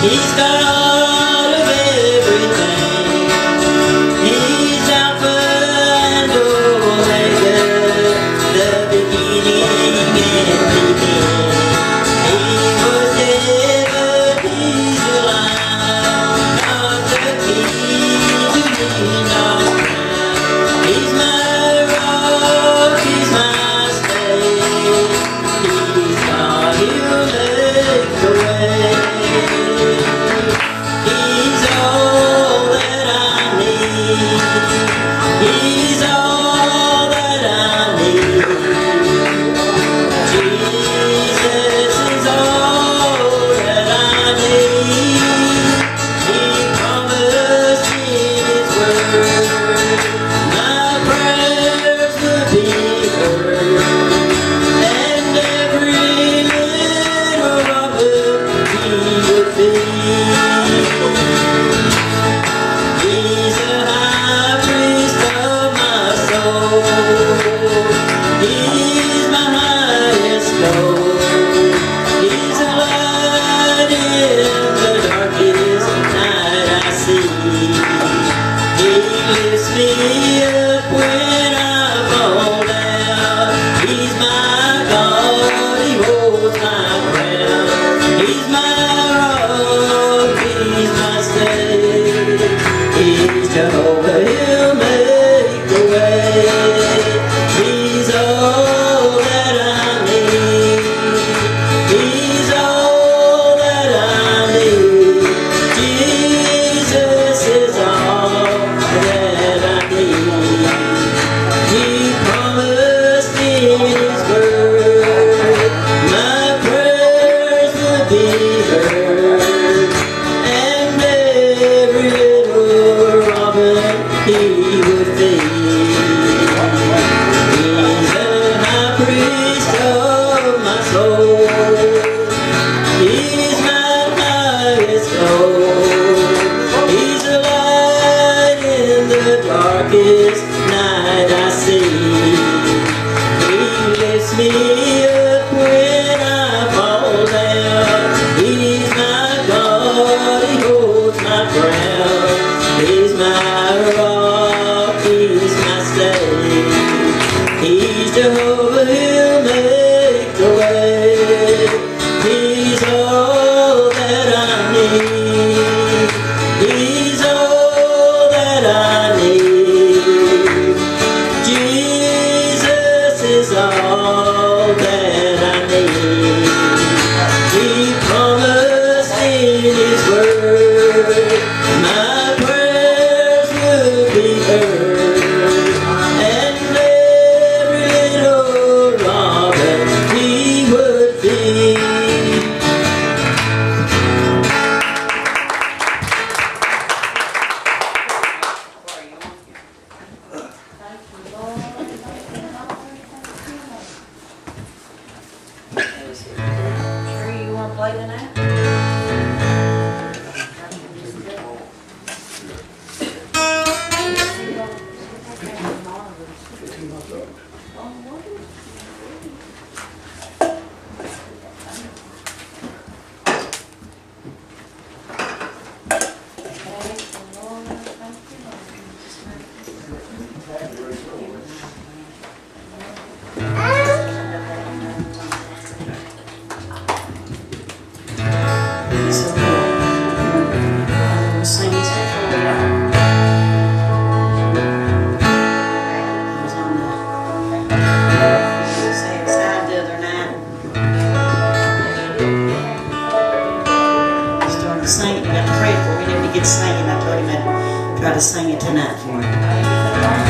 He's God of everything. He's Alpha and Omega, the beginning and the end. He was dead, but he's alive. Not the King who did not die. He's my rock, he's my stay. He's God, he'll make the way. He's all that I need. He's all that I need. Jesus is all that I need. He promised in His word my prayers would be heard, and every little robber He would feed. He's a high priest of my soul. He's my highest goal. He's a light in the darkest night I see. He lifts me up when I fall down. He's my God, He holds my crown. He's my rock, He's my stay. He's Jehovah, He'll make the way. He's all that I need. He's all that I need. Jesus is all that I need. He promised in His word my prayers would be heard, and every little robin He would feed. He's a high priest of my soul. He's my highest goal. He's a light in the darkest night I see. He lifts me up when I fall down. He's my God, He holds my crown. He's my rock, He's my stay. He's Jehovah, He'll make the way. He's all that I need. He's all that I need. Jesus is all that I need. He promised in His word my prayers would be heard, and every little robin He would feed. Cheri, you want to play tonight? Singing, I told him I'd try to sing it tonight for him.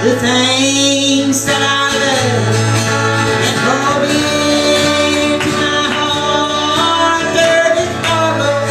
The things that I love and hold dear to my heart, there is sorrow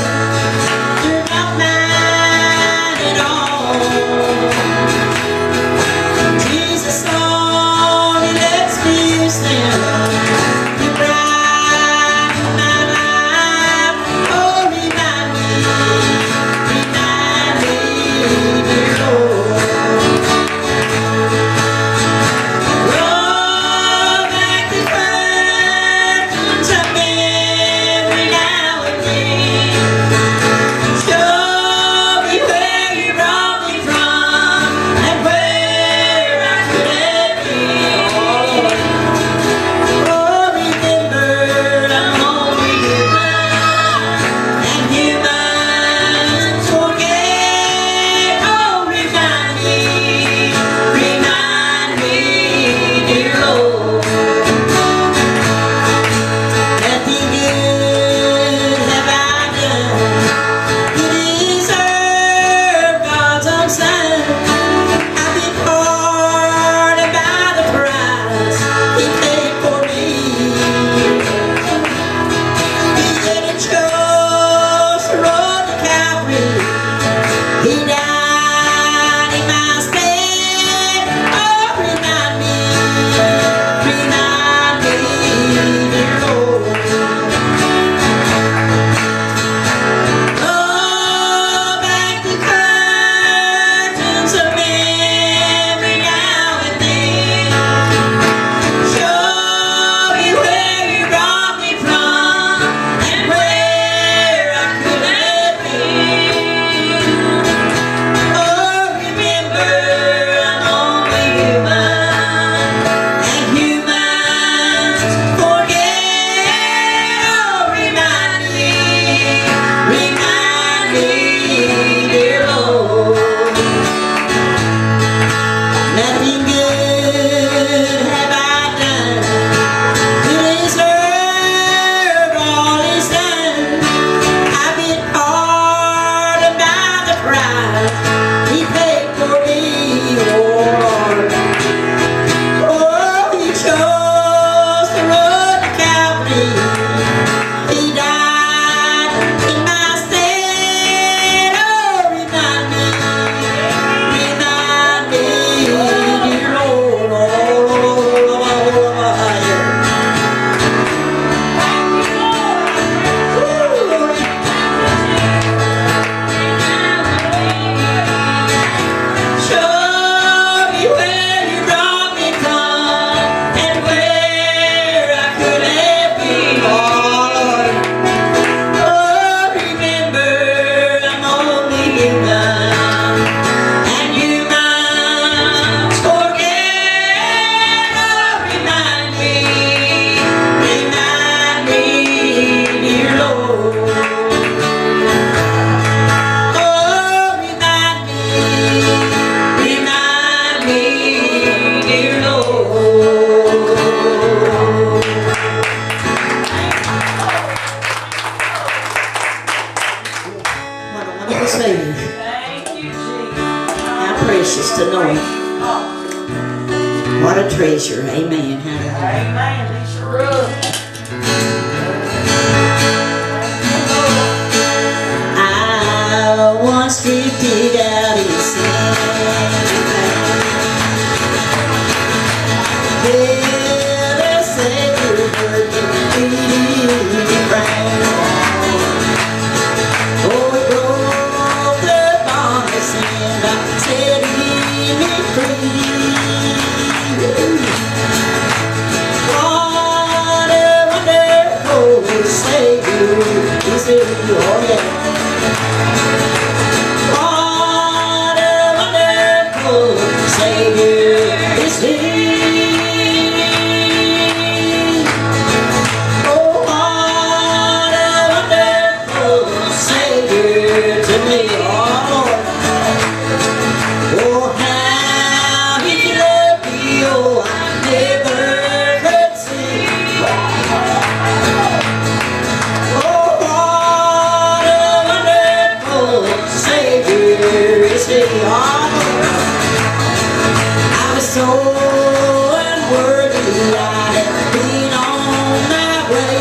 What a treasure. Amen. Hallelujah. Amen. He sure is. I once drifted out in sin. Till the Savior heard me cry. Oh, it broke the bond of sin by setting me free. What a wonderful Savior is He, oh yeah. What a wonderful Savior is He. Oh, what a wonderful Savior to me, oh Lord. Oh, how He loved me, oh, I never could see. Oh, what a wonderful Savior is He, oh Lord. I was so unworthy, I had been on my way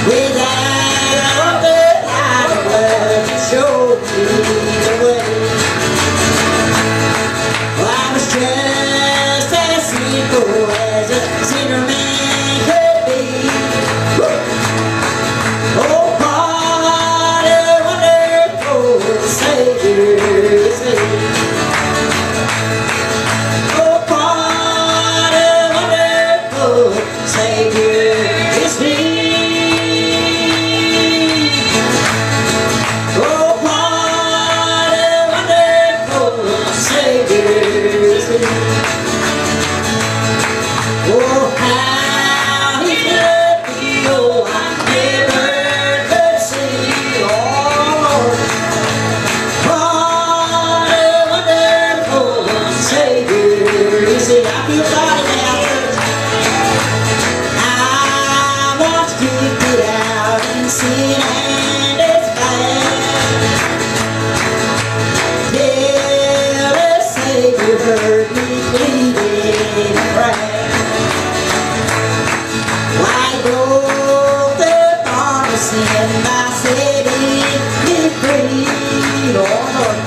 without the light of love to show me the way. Well, I was just as simple as a sinner man could be. Oh, what a wonderful Savior is He. Oh, what a wonderful Savior is He. Oh, what a wonderful Savior is He. Oh, how He loved me, oh, I never could see. Oh, Lord, what a wonderful Savior is He. I feel body now, church. I once drifted out in sin and its path. Till the Savior heard me pleading and praying. Why broke the bond of sin by setting me free, oh Lord.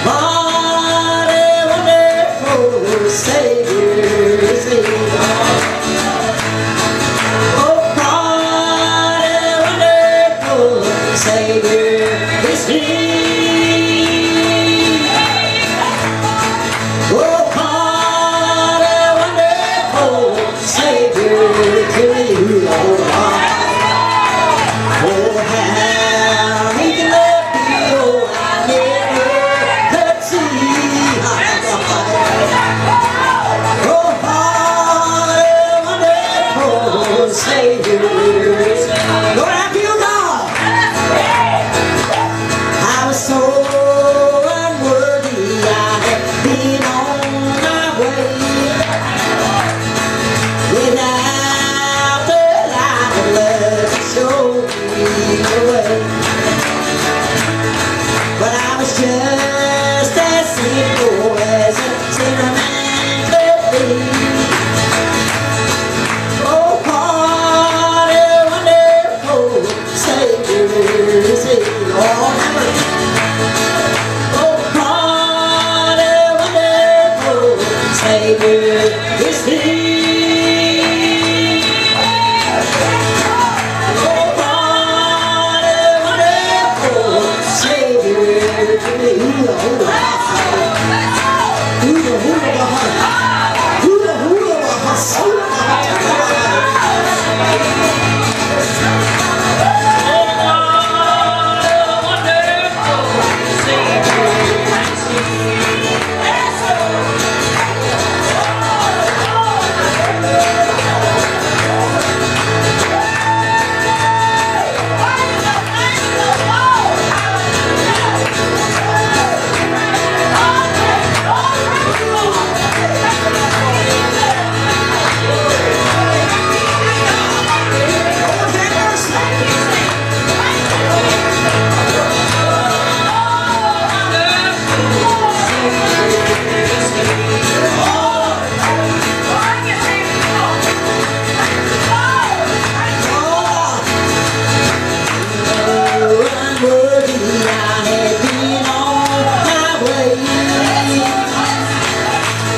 What a wonderful Savior is He. Oh, what a wonderful Savior is He.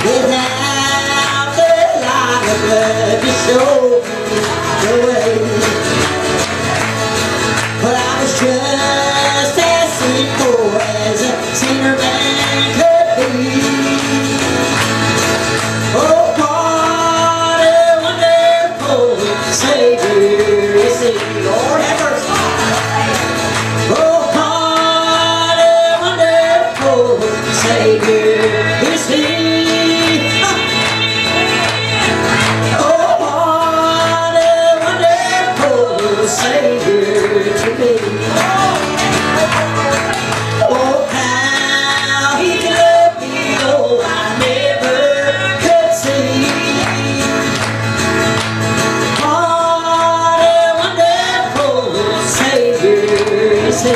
without the light of blood to show me the way. But I was just as sinful as a sinner man could be. Oh, what a wonderful Savior is He. Lord have mercy. Oh, what a wonderful Savior is He. Oh, what a wonderful Savior to me. Oh, how He loved me, oh, I never could see. What a wonderful Savior is He.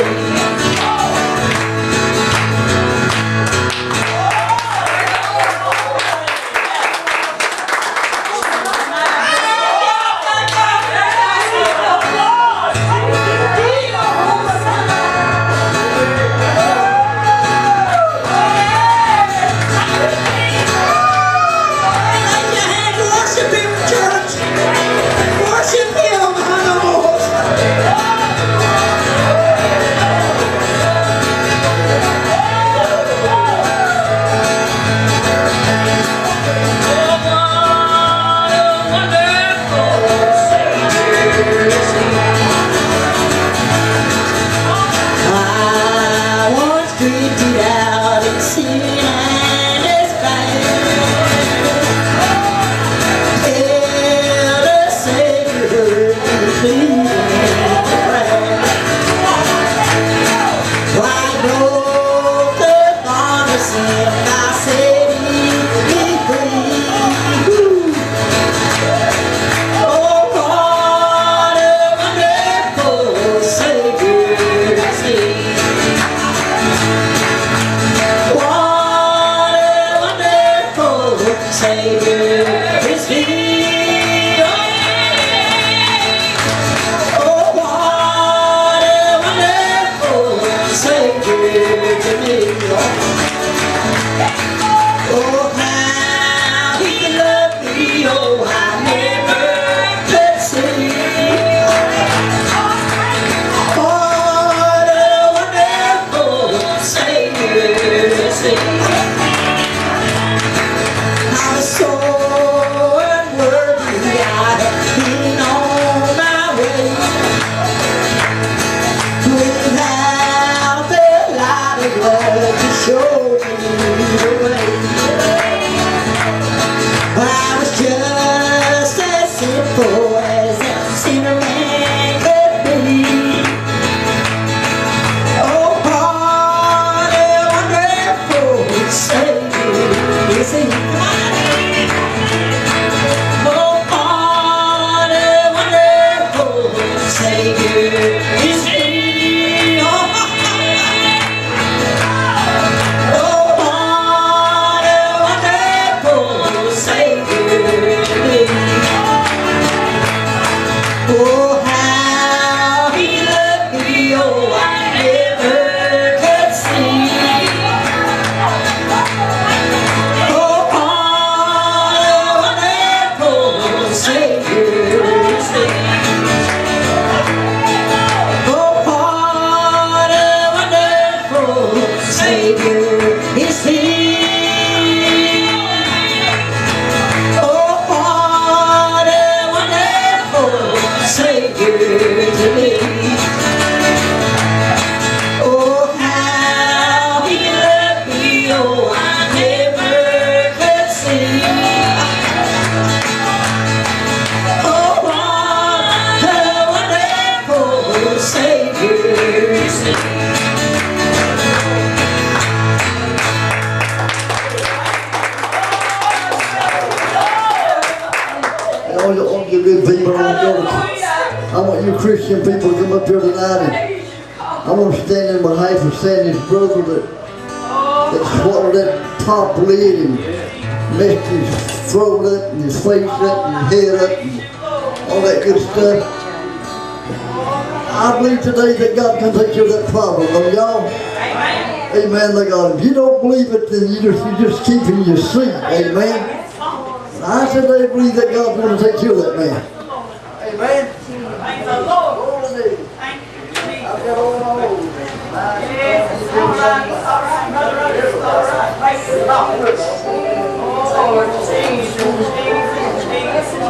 Christian people come up here tonight, and I want to stand in behalf of Sandy's brother that swallowed that top lid and messed his throat up and his face up and his head up and all that good stuff. I believe today that God can take care of that problem, don't y'all? Amen, the God. If you don't believe it, then you're just keeping your seat. Amen. I said they believe that God's going to take care of that man. Amen. Thank the Lord. Thank you, Jesus. I've got all my own. Yes, it's all right, brother, it's all right. Praise the Lord. Oh, Jesus, Jesus, Jesus, Jesus.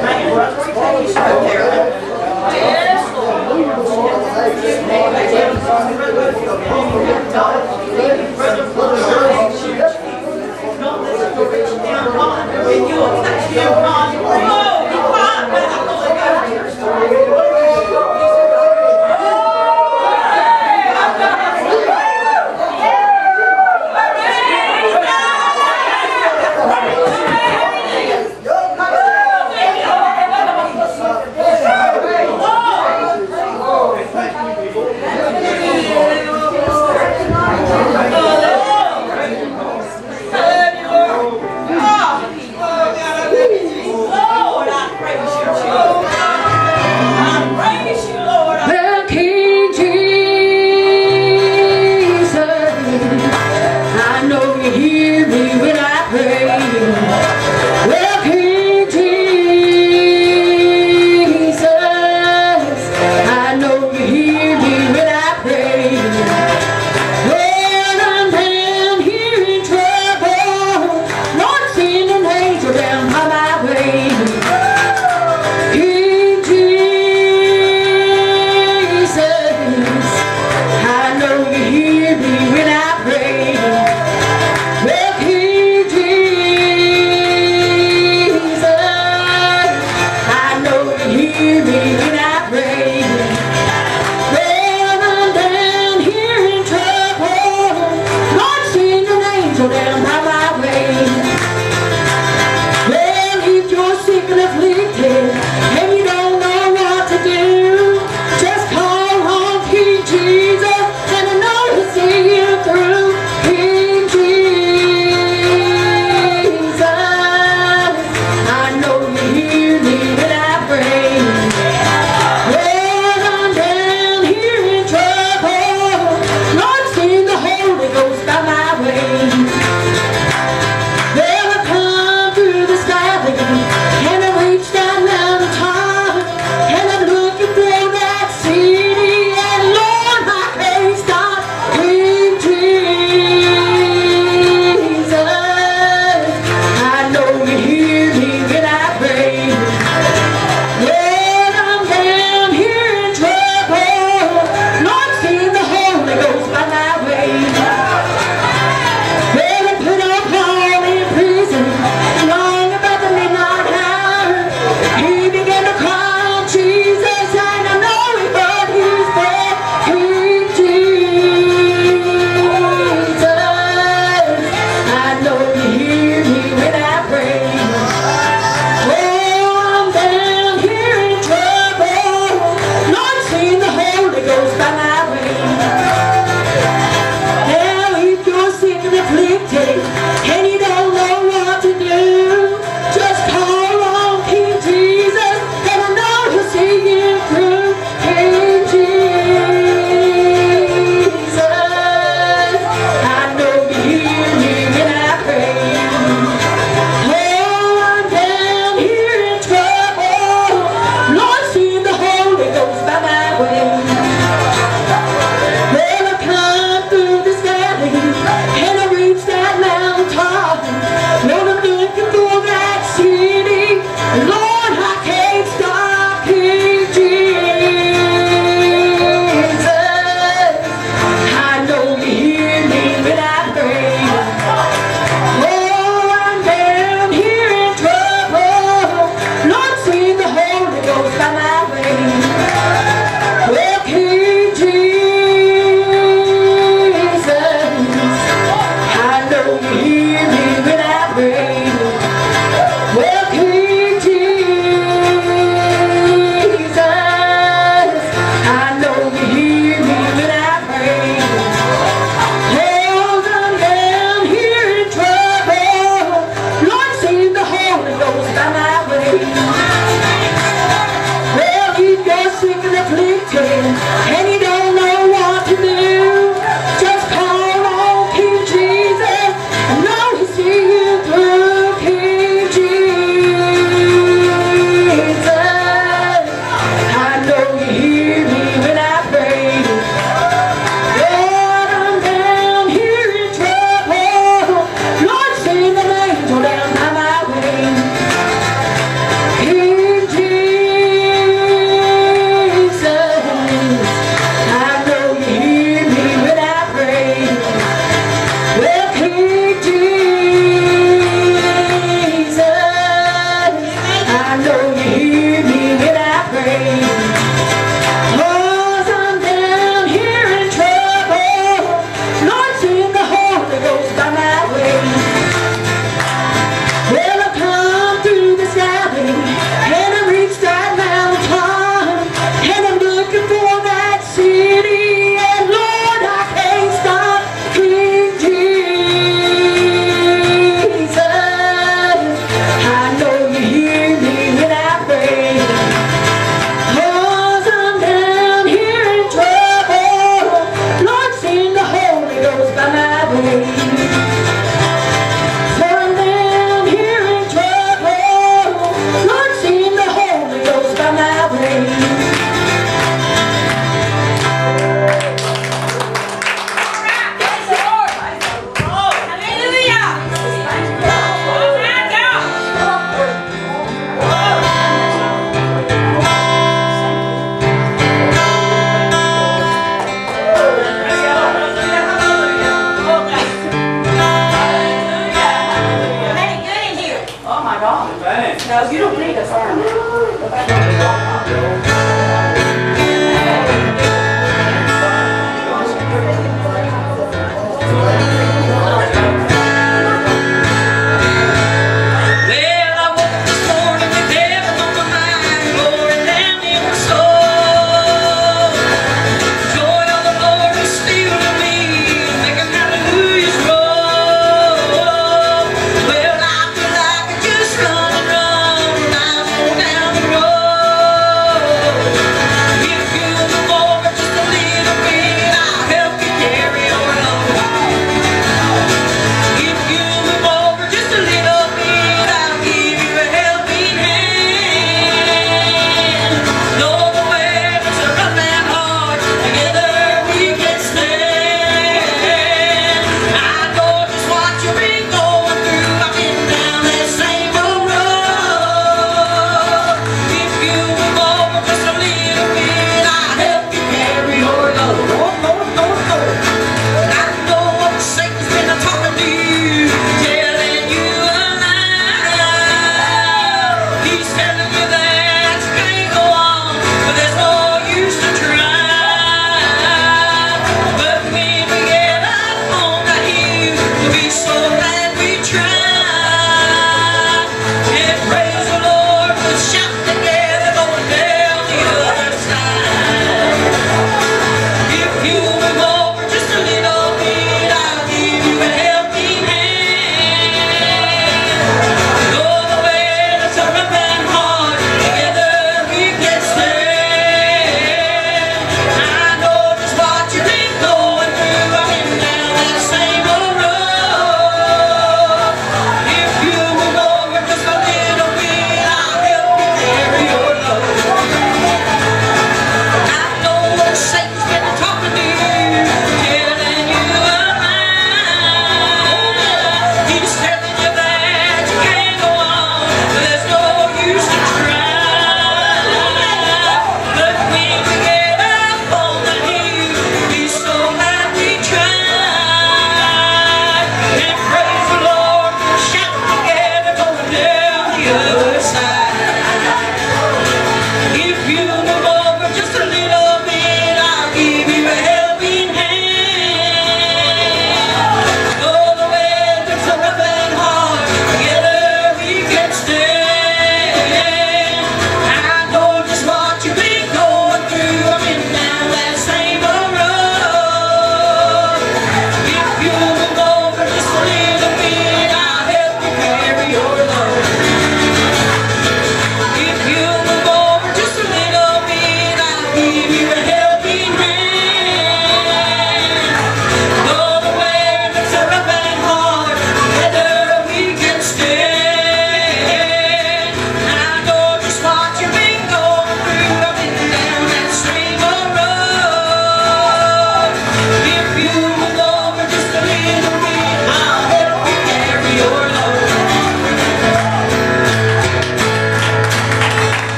Man, brother, we take you straight there. Yes,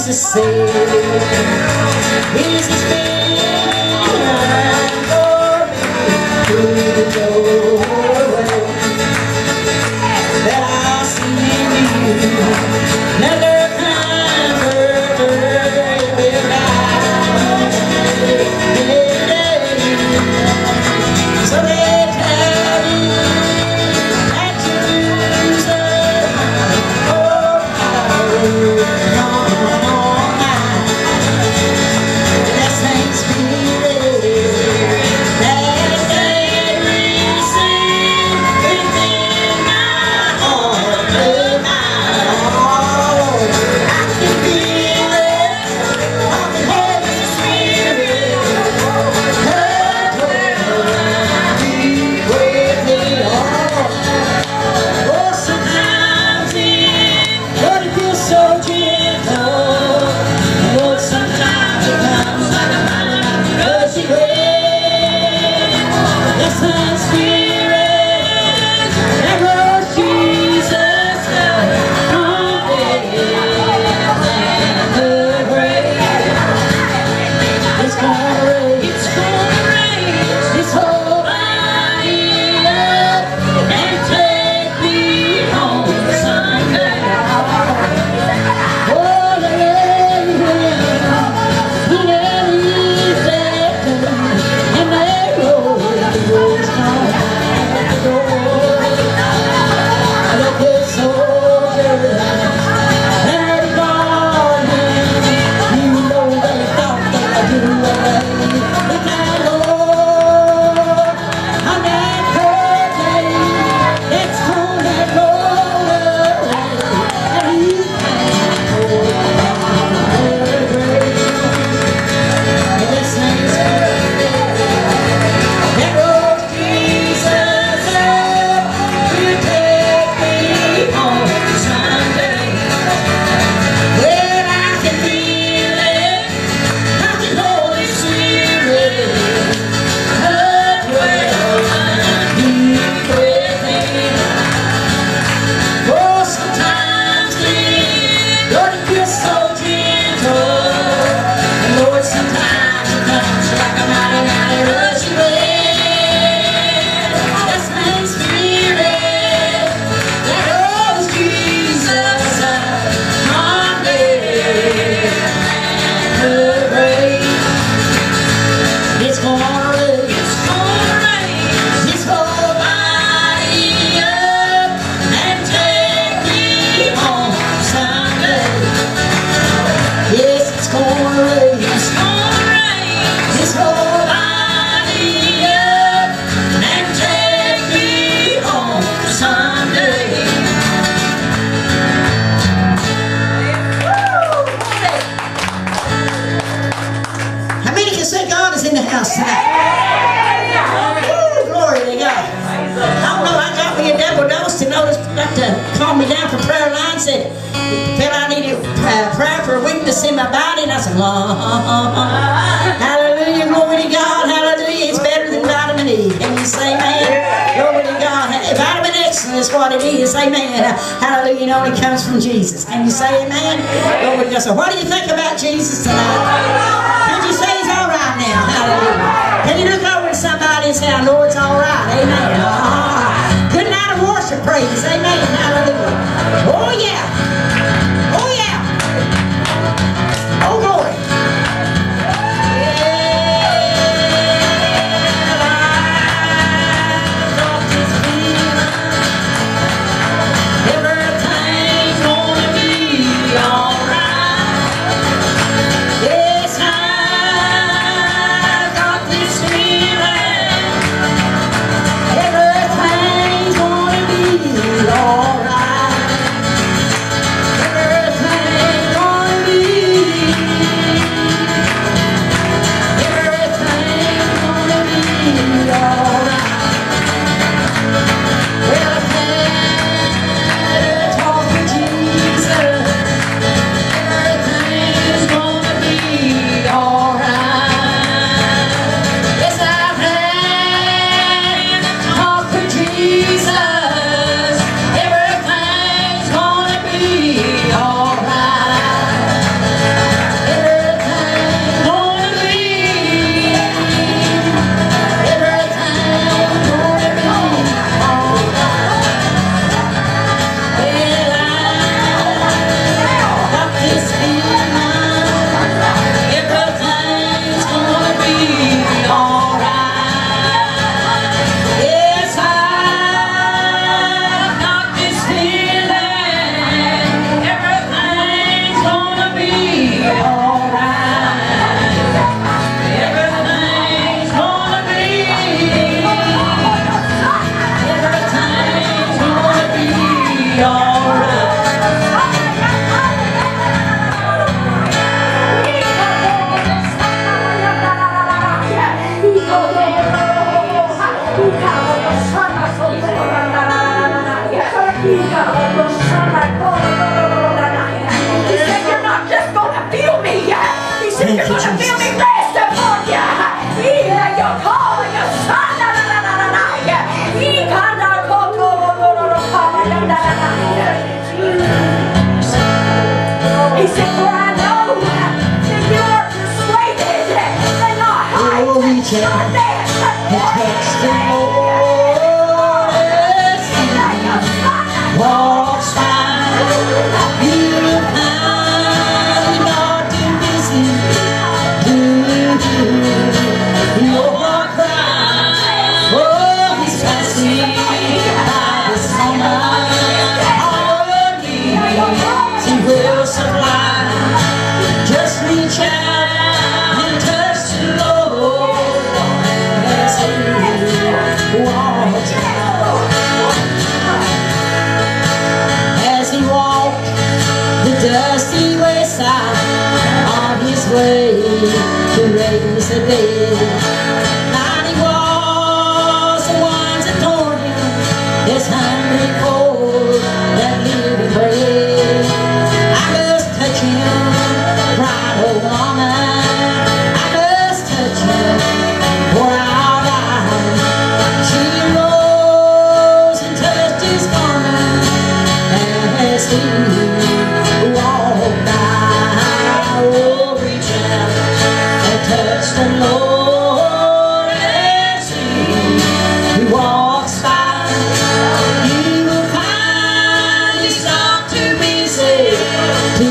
Jesus said, Jesus been for me through the doorway that I see you. Never so they tell you that you lose that same spirit that they receive within my heart, I can feel it, I can hold the spirit. Called me down for prayer line, said, felt I needed prayer for a weakness in my body, and I said, hallelujah, glory to God, hallelujah, it's better than vitamin E. Can you say amen? Glory to God. Vitamin X is what it is, amen. Hallelujah, it only comes from Jesus. Can you say amen? Glory to God. So what do you think about Jesus tonight? Can you say he's all right now? Hallelujah. Can you look over to somebody and say, I know it's all right, amen. Good night of worship praise, amen, hallelujah. Oh yeah, oh yeah, oh glory. Everything's gonna be alright. Yes, I got this feeling. Everything's gonna be alright. be alright. He said, you're not just going to feel me. He said, you're going to feel me rest upon you. You're calling your son. He said, for I know that you are persuaded and not hide. Oh, reach out and touch the Lord as He walks by. You will find not too busy doing your cry. Oh, He's passing by this moment. All your needs He will supply. Just reach out and touch the Lord as He walks by. As He walked the dusty wayside on His way to raise the dead. Mighty was the ones that told Him His hungry for that living bread. I must touch Him, cried a woman. I must touch Him, for I'll die. She rose and touched His garment as He walked by. Oh, reach out and touch the Lord as He walks by. You will find He's not too busy to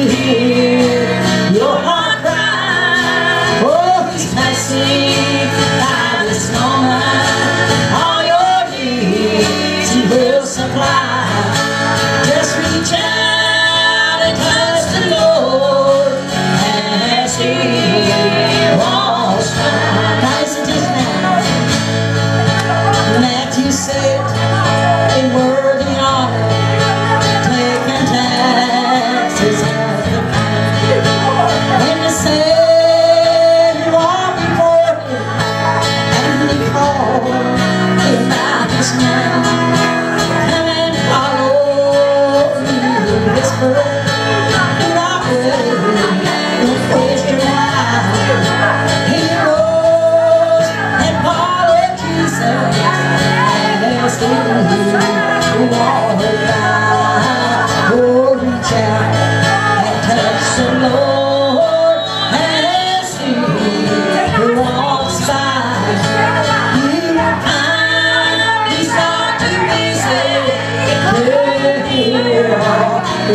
hear your heart cry. Oh, He's passing by this moment. All your needs He will supply. Just reach out and touch the Lord as He walks by. Now listen to this now. Matthew said, in worthy honor, taking taxes at the bank. When the Savior walked before Him, and He called Him by His name. Come and follow Me, He whispered. Do not wait, don't waste your life. He rose and followed Jesus as He walked by. Oh, reach out and touch the Lord as He walks by. You will find He's not too busy to hear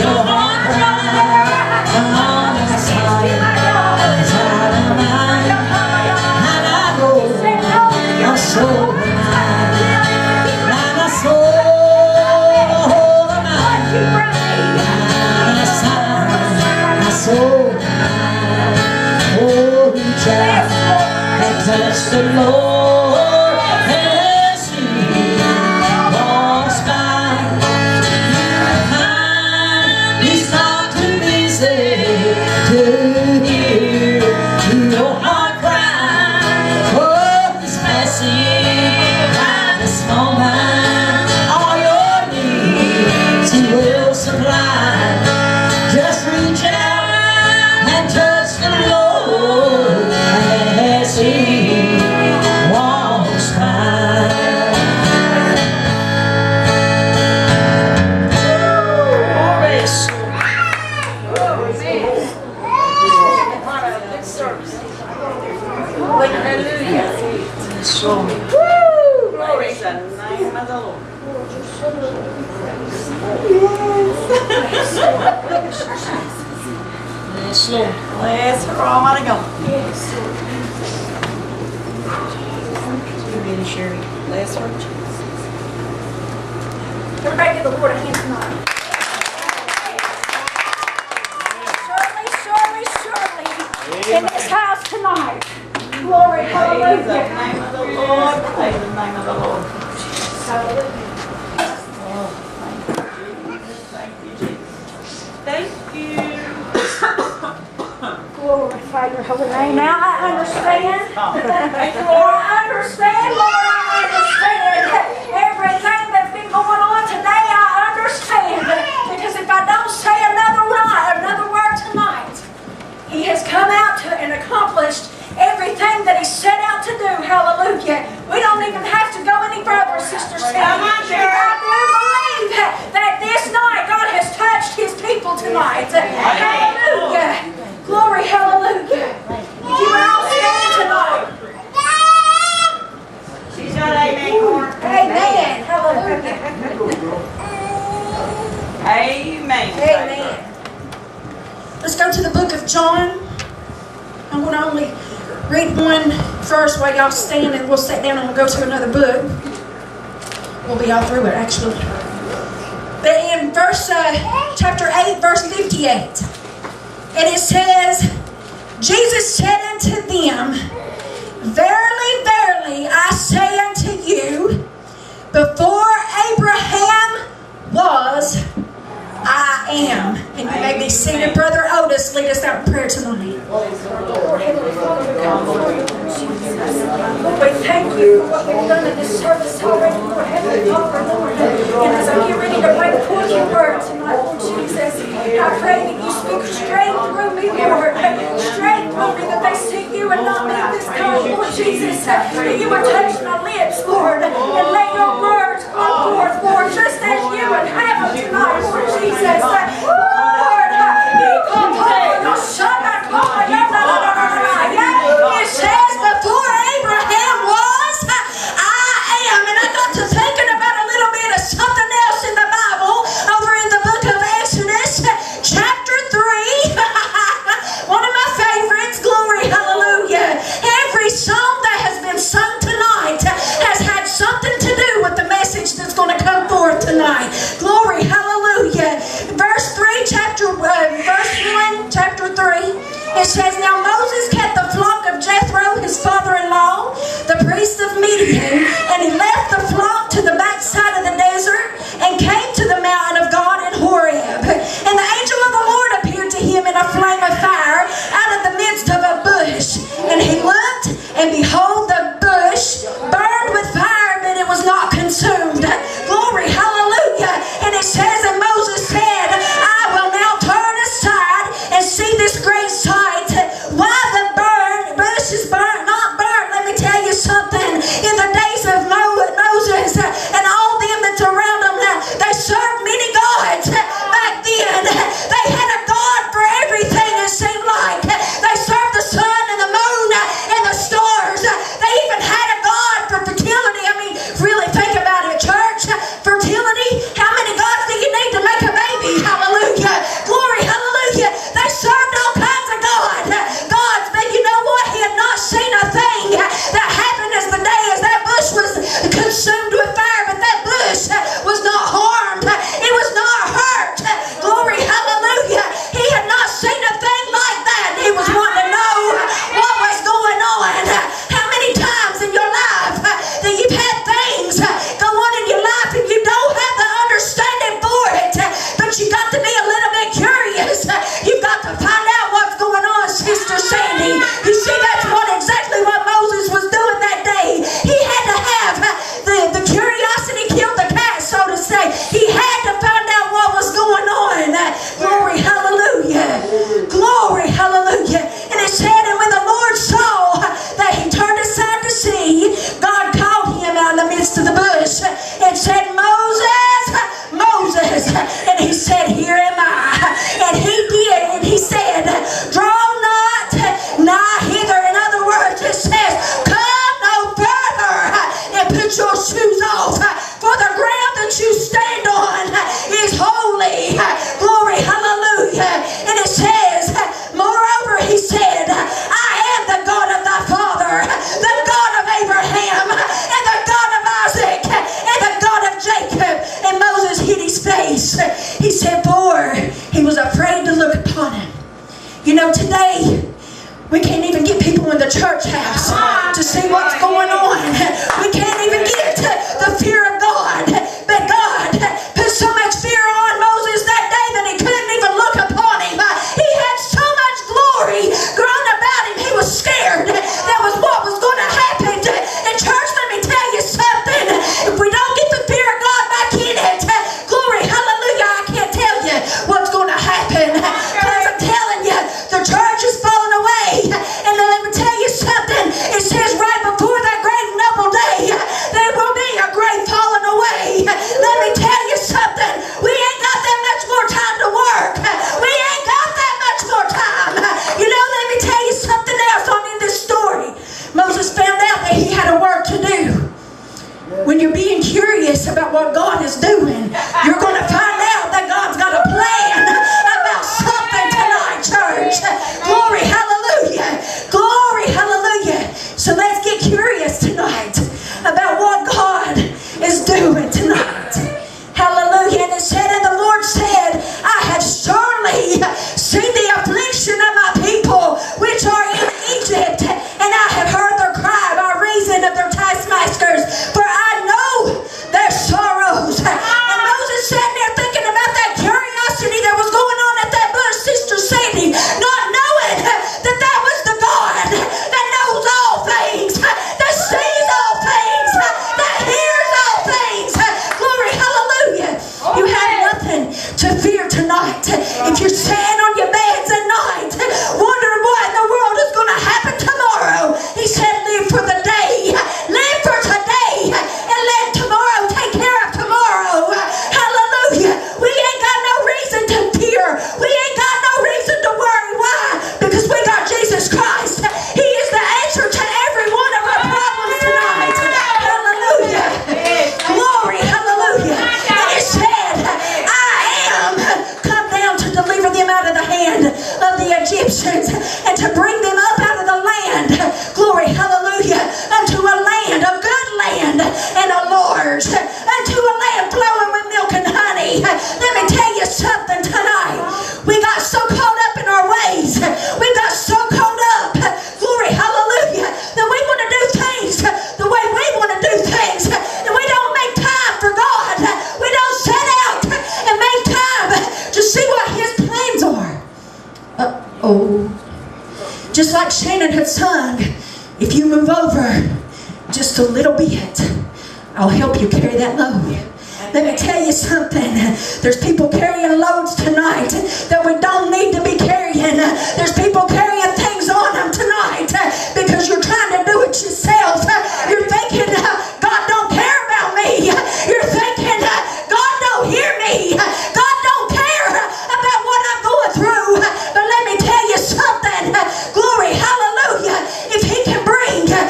your heart cry. On the side of mine, and I know your soul mine. And I soul mine. My soul mine. Oh, reach out and touch the Lord as He walks by. You find He's not too busy to hear your heart cry. Oh, He's passing by this moment. All your needs He will supply. Just reach out and touch the Lord as He walks by. Glory to the name of the Lord. Yes, Lord. Bless her almighty God. You ready, Cheri? Bless her. Everybody give the Lord a hand tonight. Surely, in this house tonight. Glory, Praise the hallelujah. name of the Lord. Praise the name of the Lord. Hallelujah. Oh, thank you, holy name. Now I understand. I understand, Lord, I understand. Everything that's been going on today, I understand. Because if I don't say another word tonight, He has come out to and accomplished everything that He set out to do. Hallelujah. We don't even have to go any further, Sister Sandy. I do believe that this night God has touched His people tonight. Hallelujah. Glory, hallelujah. You are all standing tonight. She's got amen, Corn. Amen. Hallelujah. Amen. Amen. Let's go to the book of John. I'm going to only read one verse while y'all stand, and we'll sit down and we'll go to another book. We'll be all through it, actually. But in chapter 8, verse 58, and it says, Jesus said unto them, Verily, verily, I say unto you, before Abraham was, I am. And you may be seated. Brother Otis, lead us out in prayer tonight. We thank you for what we've done in this service already, Lord Heavenly Father, Lord. And as I get ready to bring forth your word tonight, Lord Jesus, I pray that you speak straight through me, Lord. Straight through me, that they see you and not me this time, Lord Jesus. That you would touch my lips, Lord, and let your words come forth, Lord, just as you would have them tonight, Lord Jesus. Lord, it says before Abraham was, I am. And I got to thinking about a little bit of something else in the Bible over in the book of Exodus, chapter 3. One of my favorites, glory, hallelujah. Every song that has been sung tonight has had something to do with the message that's going to come forth tonight. Glory, hallelujah. Verse 1, chapter 3, it says, Now Moses kept the flock of Jethro, his father-in-law, the priest of Midian, and he left the flock to the backside of the desert and came to the mountain of God in Horeb. And the angel of the Lord appeared to him in a flame of fire out of the midst of a bush. And he looked, and behold, the bush burned with fire, but it was not consumed. Glory, hallelujah. And it says, and Moses said, I will now turn aside and see this great sight. Why the bush is not burnt? Let me tell you something. In the days of Moses and all them that's around them, they served many gods back then. They had a God for everything, it seemed like. They served the sun and the moon and the stars. They even had a God for fertility. I mean, really think about it, church. Fertility. How many gods do you need to make a baby? Hallelujah. Glory, hallelujah. They served all kinds of gods. But you know what? He had not seen a thing that happened as the day as that bush was consumed with fire. But that bush was not harmed. It was not hurt. Glory, hallelujah. He had not seen a thing like that. He was wanting to know what was going on. How many times in your life that you've had things go on in your life and you don't have the understanding for it, but you got to be a little bit curious. You've got to find out what's going on, Sister Sandy. You see, that's exactly what Moses was doing that day. He had to have the curiosity killed the cat, so to say. He had to find out what was going on. Glory, hallelujah. Glory, hallelujah. And it said, and when the Lord saw that he turned aside to see, God called him out in the midst of the bush and said, Moses, Moses. And he said, Here am I. And he did. And he said, Draw not nigh hither. In other words, it says, Come no further and put your shoes off. For the ground that you stand on is holy. Glory, hallelujah. And it says, moreover, he said, I am the God of thy father, the God of Abraham, and the God of Isaac, and the God of Jacob. And Moses hid his face. He said, for he was afraid to look upon him. You know, today, we can't even get people in the church house to see what's going on. We can't even get the fear of God. But God put so much fear on Moses that day that he couldn't even look upon him. He had so much glory grown about him. to fear tonight. If you're sitting on your beds at night, wondering what in the world is going to happen tomorrow, he said, live for the day. Live for today and let tomorrow take care of tomorrow. Hallelujah. We ain't got no reason to fear. We ain't got no reason to worry. Why? Because we got Jesus Christ. He is the answer to every one of our problems tonight. Hallelujah. Glory. Hallelujah. And it said, I am come down to deliver them out of the hand of the Egyptians and to bring them up out of the land. Glory. Hallelujah. Unto a land, a good land and a large. Unto a land flowing with milk and honey. Let me tell you something tonight. We got so caught up in our ways. We got so caught up. Glory. Hallelujah. That we want to do things the way we want to do things. And we don't make time for God. We don't set out and make time to see what His plans are. Just like Shannon had sung, if you move over just a little bit, I'll help you carry that load. Let me tell you something. There's people carrying loads tonight that we don't need to be carrying. There's people carrying things on them tonight because you're trying to do it yourself. You're thinking, God don't care about me. You're thinking, God don't hear me. God don't care about what I'm going through. But let me tell you something. Glory, hallelujah. If He can bring the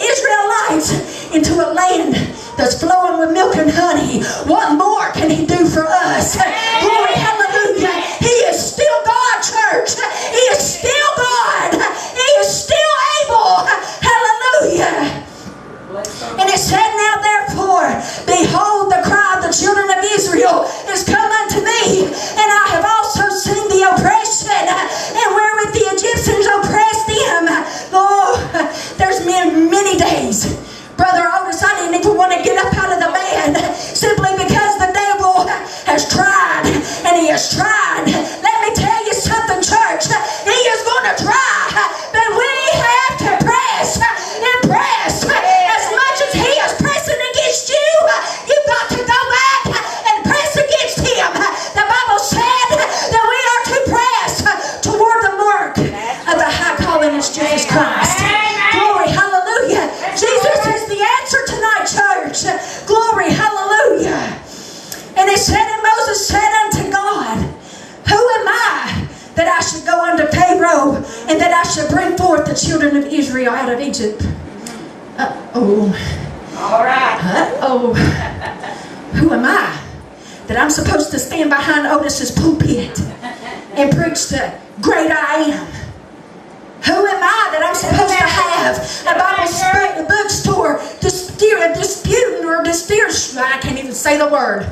Israelites into a land that's flowing with milk and honey, what more can He do for us? Glory, hallelujah. He is still God, church. He is still God. He is still able. Hallelujah. And it said, now therefore, behold, the cry of the children of Israel is come unto me, and I have also seen the oppression, and wherewith the Egyptians oppressed them. Oh, there's been many days, Brother Otis, I didn't even want to get up out of the bed simply because the devil has tried, and he has tried. Let me tell you something, church. He is going to try, but we have to press and press. As much as he is pressing against you, you've got to go back and press against him. The Bible said that we are to press toward the mark of the high calling of Jesus Christ. Glory, hallelujah. Jesus is the answer tonight, church. Glory, hallelujah. And it said, and Moses said unto God, who am I that I should go unto Pharaoh and that I should bring forth the children of Israel out of Egypt? All right. Who am I that I'm supposed to stand behind Otis's pulpit and preach the great I am? Who am I that I'm supposed to have a Bible bookstore disputing or I can't even say the word.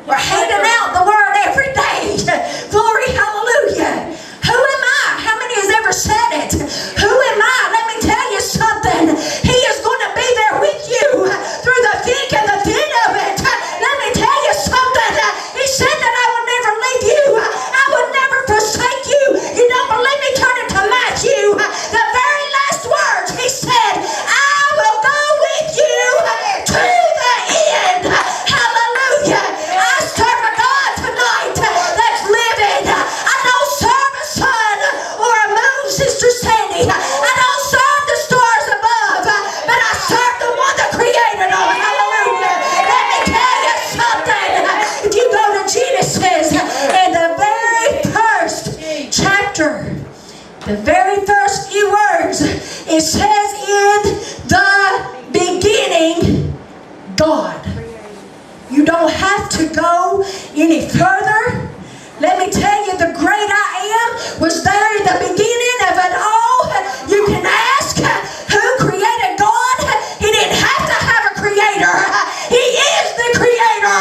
We're handing out the word every day. Glory, hallelujah. Who am I? How many has ever said it? Who am I? Let me tell you something. He is going to be there with you through the thick and the thin of it. Let me tell you something. He said that I would never leave you. I would never forsake you. You don't believe me? Turn it to Matthew. The very last words, he said, I will go with you to the end. Hallelujah. I serve a God tonight that's living. I don't serve a sun or a moon, Sister Sandy. I don't serve the stars above, but I serve the one that created them. Hallelujah. Let me tell you something. If you go to Genesis in the very first chapter, the very first few words, it says in the beginning, God. You don't have to go any further. Let me tell you, the great I am was there in the beginning of it all. You can ask who created God. He didn't have to have a creator. He is the creator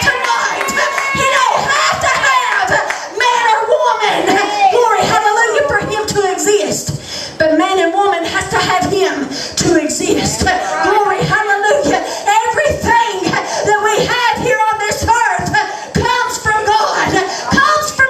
tonight. He don't have to have man or woman. Glory, hallelujah, for him to exist. But man and woman has to have him to exist. Glory, hallelujah. Everything that we have here on this earth comes from God, comes from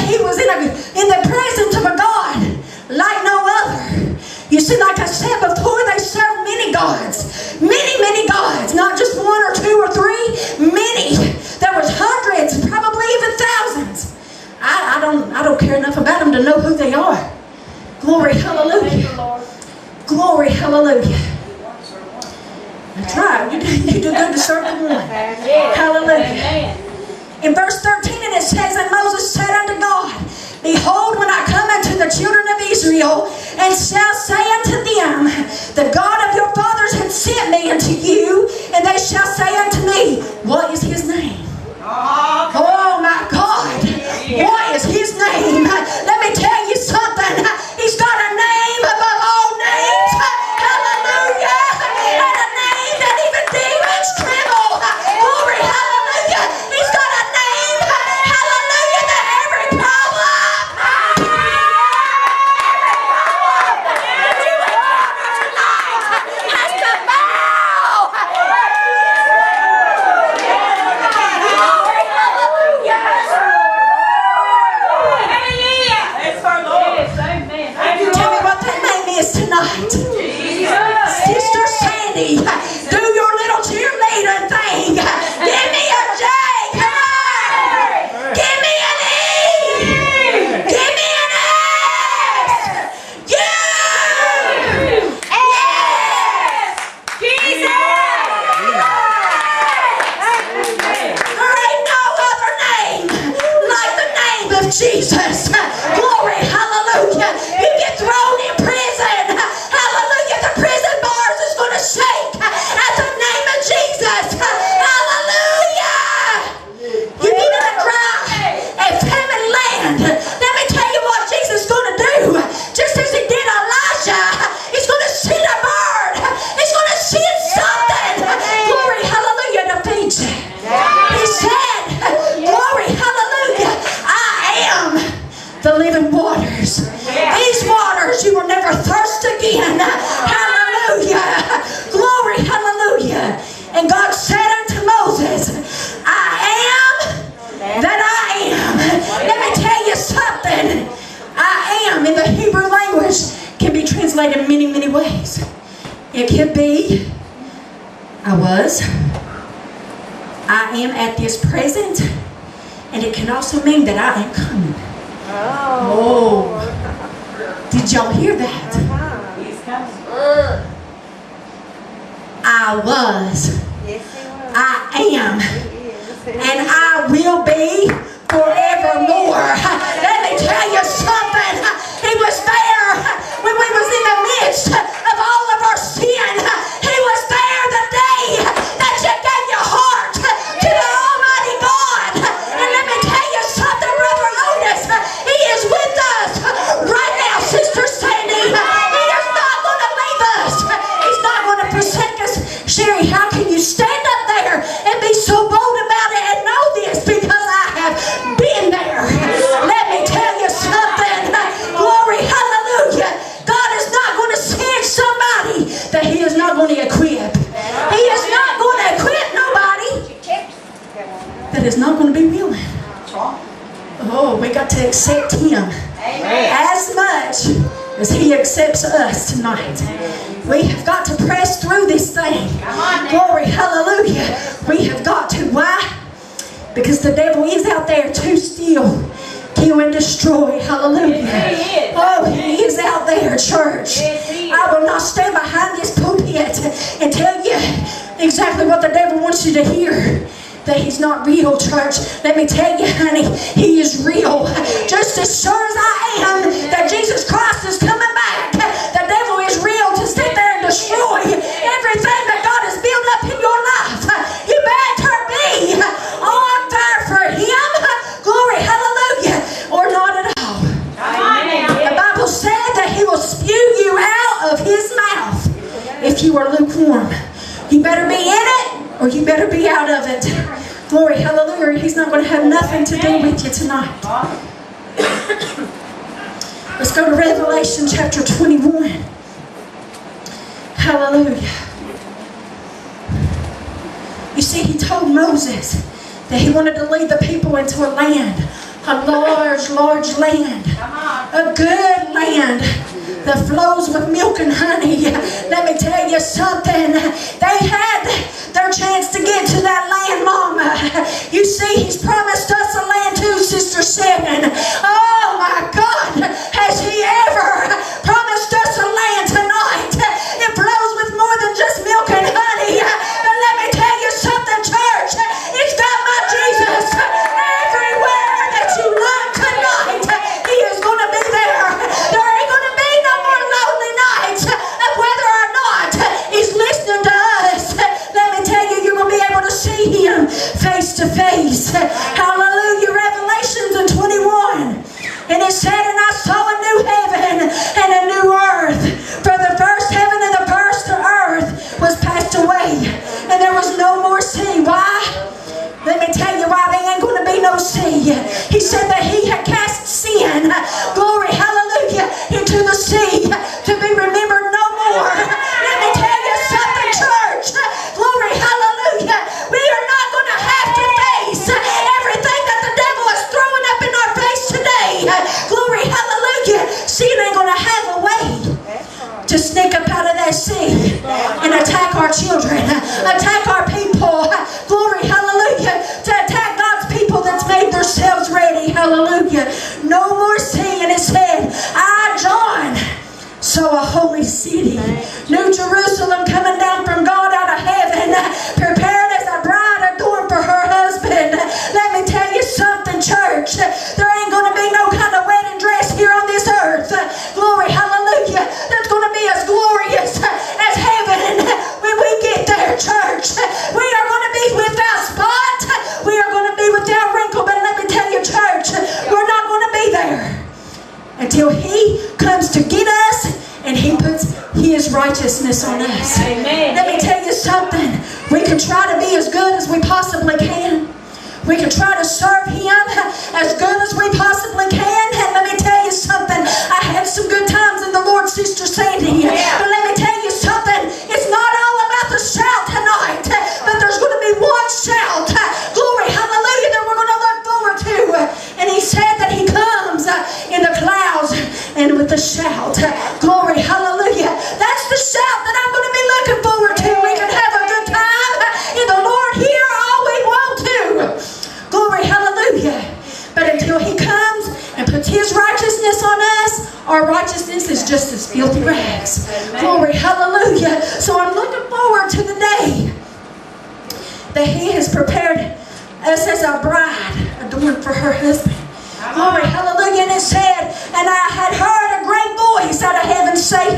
he was in the presence of a God like no other. You see, like I said before, they served many gods. Many gods. Not just one or two or three. Many. There was hundreds, probably even thousands. I don't care enough about them to know who they are. Glory, hallelujah. Glory, hallelujah. That's right. You do good to serve the one. Hallelujah. In verse 13, and it says, and Moses said unto God, behold, when I come unto the children of Israel, and shall say unto them, the God of your fathers hath sent me unto you, and they shall say unto me, what is his name? Oh my God, what is his name? Let me tell you something. He's got a name above all names. Hallelujah. And a name that even demons tremble. Glory, hallelujah. He's got a name, hallelujah, that every problem has to bow. Glory, hallelujah. Tell me what that name is tonight. Sister Sandy, do your little cheerleader thing. Give me a J. Come on. Give me an E. Give me an S. U. S. Jesus. There ain't no other name like the name of Jesus. Glory, hallelujah. You get thrown in prison. Hallelujah. The prison bars is going to shake at the name of Jesus. Hallelujah. You get in a dry and famine land. Let me tell you what Jesus is going to do. Just as he did Elijah, he's going to send a bird. He's going to send something. Glory, hallelujah, to feed you. He said, glory, hallelujah, I am the living waters. These waters, you will never thirst again. Hallelujah. Glory, hallelujah. And God said unto Moses, I am that I am. Let me tell you something. I am in the Hebrew language can be translated many ways. It could be I was, I am at this present, and it can also mean that I am coming. Oh. Did y'all hear that? I was. I am. And I will be forevermore. Let me tell you something. He was there when we was in the midst of all of our sin. He was there the day that you gave your heart to the Almighty God. And let me tell you something, Brother Otis. He is with us right now, Sister Sandy. He is not going to leave us. He's not going to forsake us. Cheri, how can you stand up there and be so bold about it and know this? Because I have been there. Let me tell you something. Glory, hallelujah. God is not going to send somebody that he is not going to equip. He is not going to equip nobody that is not going to be willing. Oh, we got to accept him as much as he accepts us tonight. We have got to press through this thing. Glory, hallelujah. We have got to. Why? Because the devil is out there to steal, kill, and destroy. Hallelujah. Oh, he is out there, church. I will not stand behind this pulpit and tell you exactly what the devil wants you to hear. That he's not real, church. Let me tell you, honey, he is real. Just as sure as I am that Jesus Christ is coming back, the devil is real to sit there and destroy everything that God has built up in your life. You better be on fire for him. Glory, hallelujah, or not at all. The Bible said that he will spew you out of his mouth if you are lukewarm. You better be in it, or you better be out of it. Glory, hallelujah. He's not going to have nothing to do with you tonight. Let's go to Revelation chapter 21. Hallelujah. You see, he told Moses that he wanted to lead the people into a land a large, large land, a good land that flows with milk and honey. Let me tell you something. They had their chance to get to that land, Mama. You see, He's promised us a land too, Sister Shannon. Oh my God, has He ever promised us a land tonight? It flows with more than just milk and honey. But let me tell you something, church. It's got my Jesus. Everywhere that you look tonight, He is going to be there. There ain't going to be no more lonely nights of whether or not He's listening to us. Let me tell you, you're going to be able to see Him face to face. Hallelujah. Revelations in 21. And it said, and I saw a new heaven and a new earth. For the first heaven and the first earth was passed away. And there was no more sea. Why? Let me tell you why. There ain't going to be no sea. He said that He had cast sin, glory, hallelujah, into the sea to be remembered no more. Let me tell you something, church. Glory, hallelujah. We are not going to have to face everything that the devil is throwing up in our face today. Glory, hallelujah. Sin ain't going to have a way to sneak up out of that sea and attack our children, attack our people. Glory, hallelujah. To attack God's people that's made themselves ready. Hallelujah. No more sea. And it said, I, John, saw a holy city, New Jerusalem, coming down from God out of heaven, prepared as a bride adorned for her husband. Let me tell you something, church. There ain't going to be no kind of wedding dress here on this earth. Glory, hallelujah. That's going to be as glorious as heaven when we get there, church. We are going to be without spot. We are going to be without wrinkle. But let me tell you, church, we're not going to be there until He comes to get us and He puts His righteousness on us. Amen. Let me tell you something. We can try to be as good as we possibly can. We can try to serve Him as good as we possibly can. And let me tell you something. I had some good times in the Lord, Sister Sandy. But let me tell you something. It's not all about the shout tonight. But there's going to be one shout. Glory, hallelujah, that we're going to look forward to. And He said that He comes in the clouds and with the shout. Glory, hallelujah. That's the shout that I'm going to be looking forward to. We can have a good time in the Lord here all we want to. Glory, hallelujah. But until He comes and puts His righteousness on us, our righteousness is just as filthy rags. Glory, hallelujah. So I'm looking forward to the day that He has prepared us as a bride adorned for her husband. Glory, hallelujah. And it said, and I had heard a great voice out of heaven saying,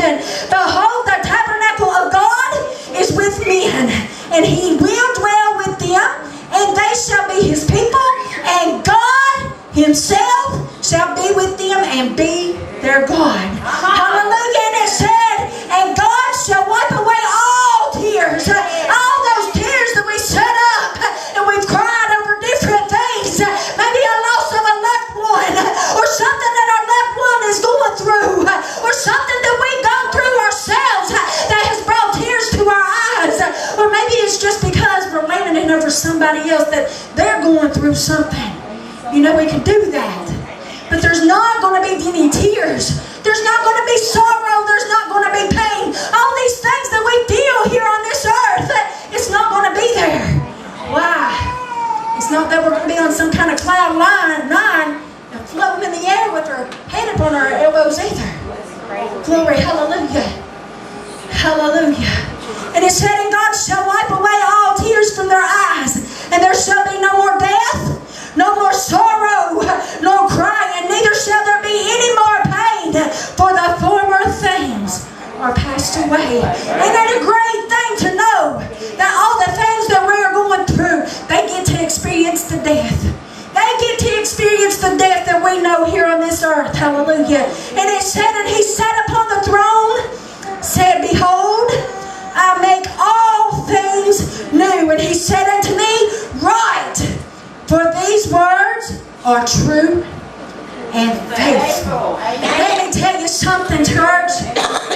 behold, the tabernacle of God is with men, and He will dwell with them, and they shall be His people, and God Himself shall be with them and be their God. Hallelujah. And it said, and God shall wipe away all tears, all those tears that we set up and we've cried over different things, maybe a loss of a loved one, or something that our loved one is going through, or something that we've gone through ourselves that has brought tears to our eyes, or maybe it's just because we're lamenting over somebody else that they're going through something. You know, we can do that. But there's not going to be any tears. There's not going to be sorrow. There's not going to be pain. All these things that we feel here on this earth, it's not going to be there. Why? It's not that we're going to be on some kind of cloud nine and floating in the air with our head up on our elbows either. Glory, hallelujah. Hallelujah. And it said, and God shall wipe away all tears from their eyes, and there shall be no more death, no more sorrow, no crying, neither shall there be any more pain, for the former things are passed away. Ain't that a great thing to know? That all the things that we are going through, they get to experience the death. They get to experience the death that we know here on this earth. Hallelujah. And it said, and He sat upon the throne, said, behold, I make all things new. And He said unto me, write, for these words are true and faithful. Let me tell you something, church.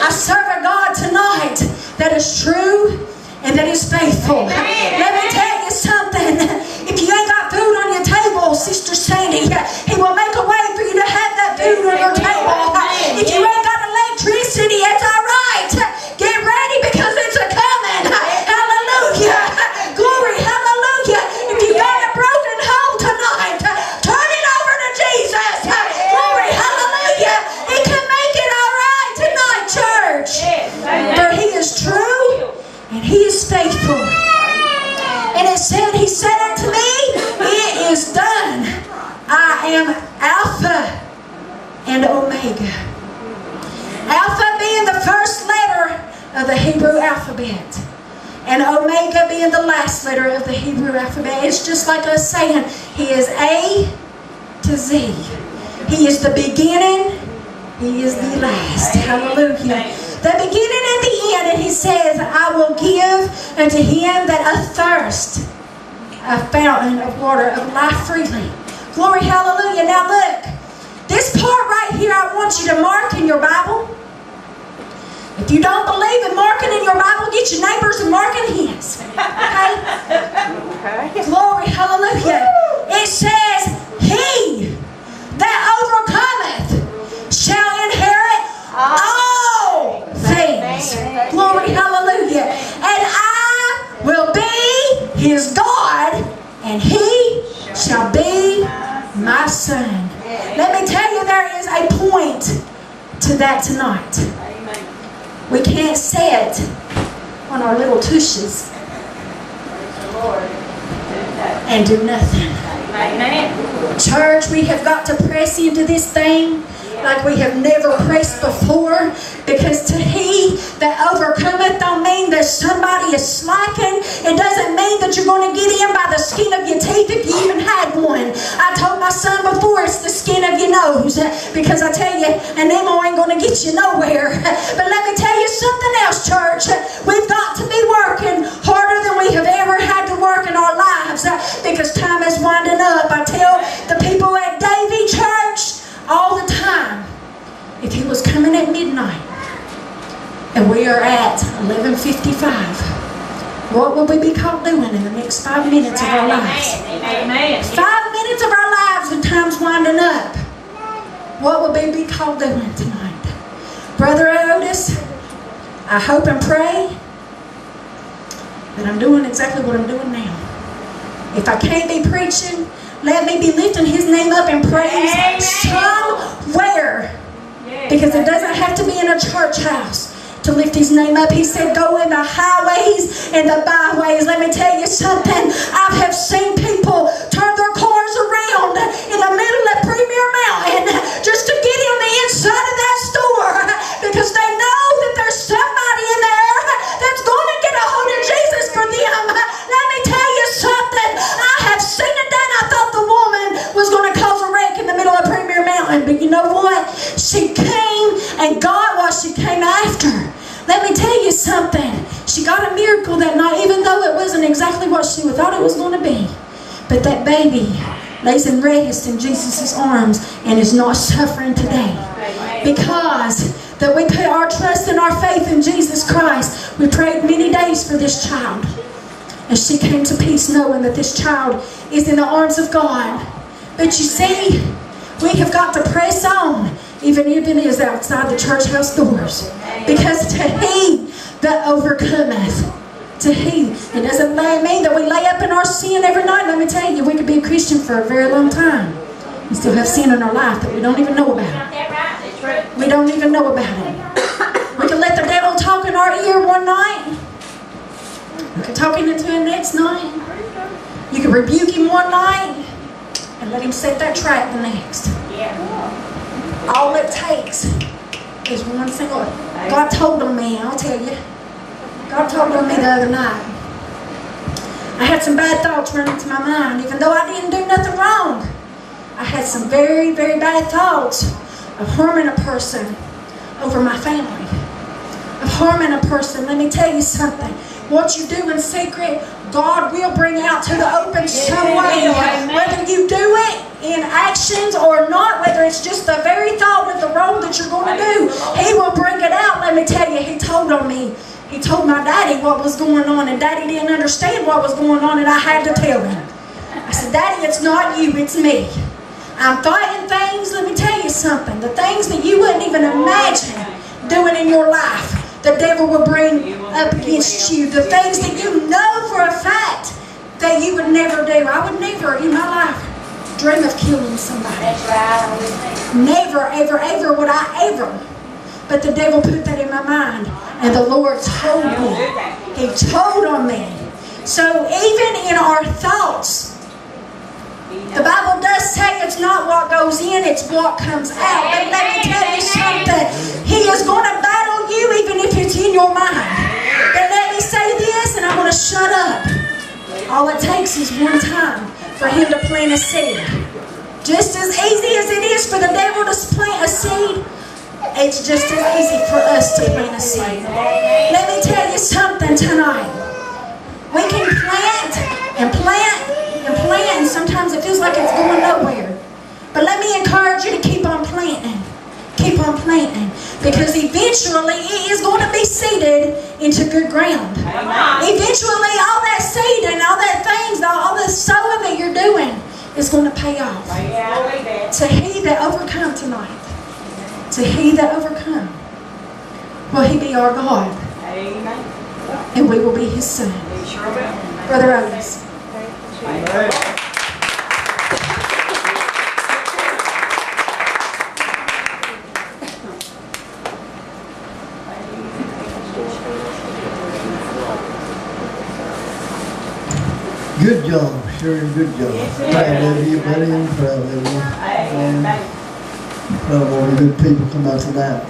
I serve a God tonight that is true and that is faithful. Let me tell you something. If you ain't got food on your table, Sister Sandy, He will and Omega. Alpha being the first letter of the Hebrew alphabet, and Omega being the last letter of the Hebrew alphabet. It's just like us saying, He is A to Z. He is the beginning, He is the last. Hallelujah. The beginning and the end. And He says, I will give unto him that athirst a fountain of water of life freely. Glory, hallelujah. Now look, this part right here I want you to mark in your Bible. If you don't believe in marking in your Bible, get your neighbors and mark in his. Okay? Glory, hallelujah. It says, He that overcometh shall inherit all things. Glory, hallelujah. And I will be his God, and he shall be my son. Let me tell you, there is a point to that tonight. We can't sit on our little tushes and do nothing. Church, we have got to press into this thing like we have never pressed before, because to he that overcometh don't mean that somebody is slacking. It doesn't mean that you're going to get in by the skin of your teeth if you even had one. I told my son before, it's the skin of your nose, because I tell you, an ammo ain't going to get you nowhere. But let me tell you something else, church. We've got to be working harder than we have ever had to work in our lives, because time is winding up. I tell the people at Davy Church all the time, if he was coming at midnight and we are at 11:55, what will we be called doing in the next 5 minutes of our lives? 5 minutes of our lives and time's winding up. What will we be called doing tonight? Brother Otis, I hope and pray that I'm doing exactly what I'm doing now. If I can't be preaching, let me be lifting his name up in praise somewhere. Because it doesn't have to be in a church house to lift his name up. He said, go in the highways and the byways. Let me tell you something. I have seen people turn their cars around in the middle of Premier Mountain just to get on the inside of that store, because they know that there's somebody in there that's going to get a hold of Jesus for them. Let me tell you something. I have seen it done. I thought the woman was going to cause a wreck in the middle of Premier Mountain, but you know what? She came and got what she came after. Let me tell you something. She got a miracle that night, even though it wasn't exactly what she thought it was going to be. But that baby lays in rest in Jesus' arms and is not suffering today. Because that we put our trust and our faith in Jesus Christ. We prayed many days for this child. And she came to peace knowing that this child is in the arms of God. But you see, we have got to press on, even if it is outside the church house doors. Because to he that overcometh, to he. It doesn't mean that we lay up in our sin every night. Let me tell you, we could be a Christian for a very long time and still have sin in our life that we don't even know about. We don't even know about it. We can let the devil talk in our ear one night. We can talk into him next night. You can rebuke him one night and let him set that trap the next. All it takes is one single. God told on me, I'll tell you. God told on me the other night. I had some bad thoughts running to my mind, even though I didn't do nothing wrong. I had some very, very bad thoughts of harming a person over my family. Of harming a person. Let me tell you something. What you do in secret, God will bring out to the open some way. Whether you do it in actions or not, whether it's just the very thought of the wrong that you're going to do, He will bring it out. Let me tell you, He told on me. He told my daddy what was going on, and daddy didn't understand what was going on, and I had to tell him. I said, Daddy, it's not you, it's me. I'm fighting things. Let me tell you something. The things that you wouldn't even imagine doing in your life, the devil will bring up against you. The things that you know for a fact that you would never do. I would never in my life dream of killing somebody. Never, ever, ever would I ever. But the devil put that in my mind. And the Lord told me. He told on me. So even in our thoughts, The Bible does say it's not what goes in, it's what comes out. But let me tell you something. He is going to battle you even if it's in your mind. But let me say this, and I'm going to shut up. All it takes is one time for him to plant a seed. Just as easy as it is for the devil to plant a seed, it's just as easy for us to plant a seed. Let me tell you something tonight. We can plant and plant and plant, and sometimes it feels like it's going nowhere. But let me encourage you to keep on planting. Keep on planting. Because eventually it is going to be seeded into good ground. Eventually all that seed and all that things, all the sowing that you're doing is going to pay off. To he that overcome tonight. To he that overcome. Will he be our God? Amen. And we will be his son. Brother Otis. Amen. Good job, Cheri, good job. Proud of you, buddy, and proud of you. And proud of all the good people come out tonight.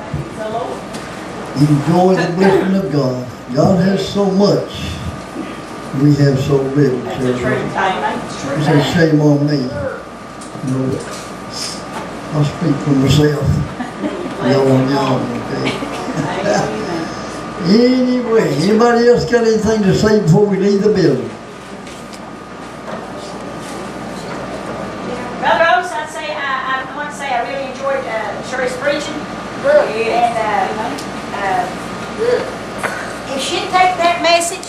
Enjoy the blessing of God. God has so much. We have so little, Cheri. It's a shame on me. You know, I'll speak for myself. Y'all, okay? Anyway, anybody else got anything to say before we leave the building? Brother Otis, I want to say I really enjoyed Cheri's preaching. And if she'd take that message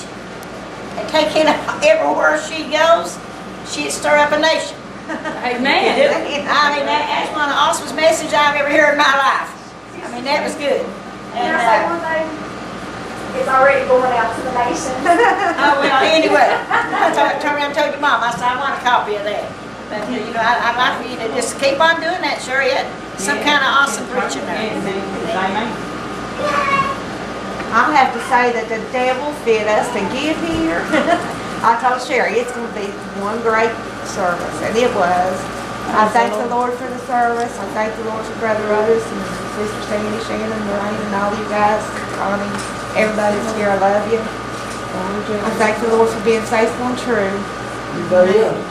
and take it everywhere she goes, she'd stir up a nation. Amen. I mean, that's one of the awesomest messages I've ever heard in my life. I mean, that was good. Can I say one thing? It's already going out to the nation. Oh, well, anyway, I told your mom, I said, I want a copy of that. But, you know, I'd like for you to just keep on doing that, Cheri. Some kind of awesome preaching there. Amen. I'll have to say that the devil bid us to get here. I told Cheri it's going to be one great service, and it was. I thank the Lord for the service. I thank the Lord for Brother Otis and Sister Sandy, Shannon, Lorraine, and all you guys, Connie, everybody that's here. I love you. I thank the Lord for being faithful and true. Anybody else?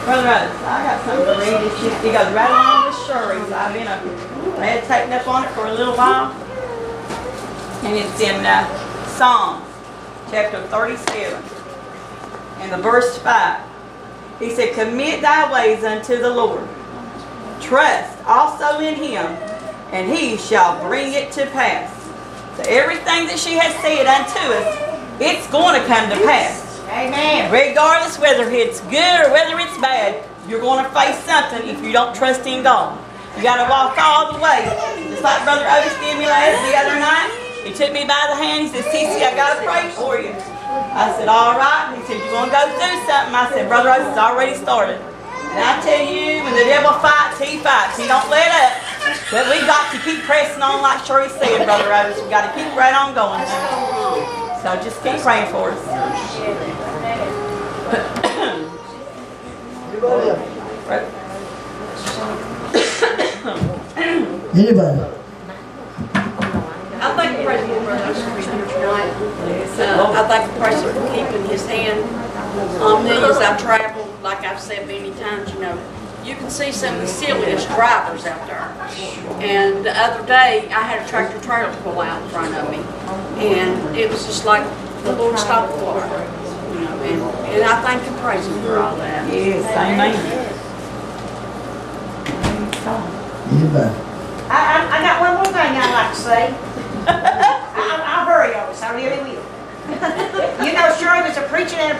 Brother Otis, I got something to read. It goes right along with Cheri's. I've been meditating up on it for a little while. And it's in Psalm chapter 37 and the verse 5. He said, commit thy ways unto the Lord. Trust also in him, and he shall bring it to pass. So everything that she has said unto us, it's going to come to pass. Amen. Regardless whether it's good or whether it's bad, you're going to face something if you don't trust in God. You got to walk all the way. Just like Brother Otis did me the other night. He took me by the hand. He said, Cece, I got to pray for you. I said, all right. He said, you're going to go do something. I said, Brother Otis has already started. And I tell you, when the devil fights, he fights. He don't let up. But we got to keep pressing on like Cheri said, Brother Otis. We got to keep right on going. So just keep praying for us. Anybody else? Anybody? I thank the President for being here tonight. I thank the President for keeping his hand on me as I travel. Like I've said many times, you know, you can see some of the silliest drivers out there. And the other day, I had a tractor trailer pull out in front of me, and it was just like the Lord stopped the water. You know, and I thank and praise Him for all that. Yes, amen. Anybody? I got one more thing I'd like to say. I'll hurry, Otis. I really will. You know, Cheri was preaching and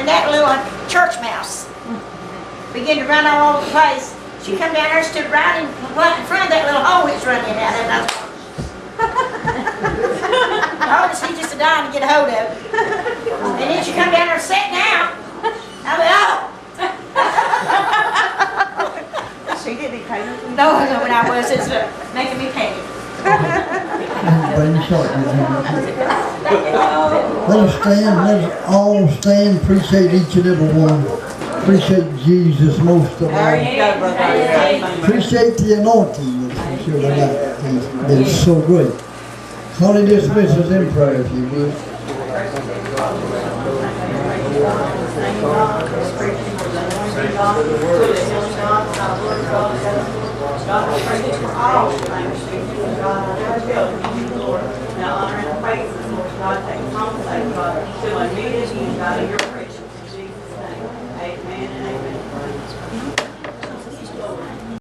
that little church mouse began to run all over the place. She come down there and stood right in front of that little hole it's running out of. Otis, he just dying to get a hold of it. And then she come down there and sat down. I went, oh! She didn't pay her. No, when I was, it's making me panic. Bring the short one. Let us stand, let us all stand, appreciate each and every one. Appreciate Jesus most of all. There you go, brother. Appreciate the anointing that's for sure tonight. It's so great. Honey, dismiss us in prayer if you would. God, we praise you for all things. God, I help you, Lord. Now honor and praise us, Lord God. Take conversation, God, to a new God, your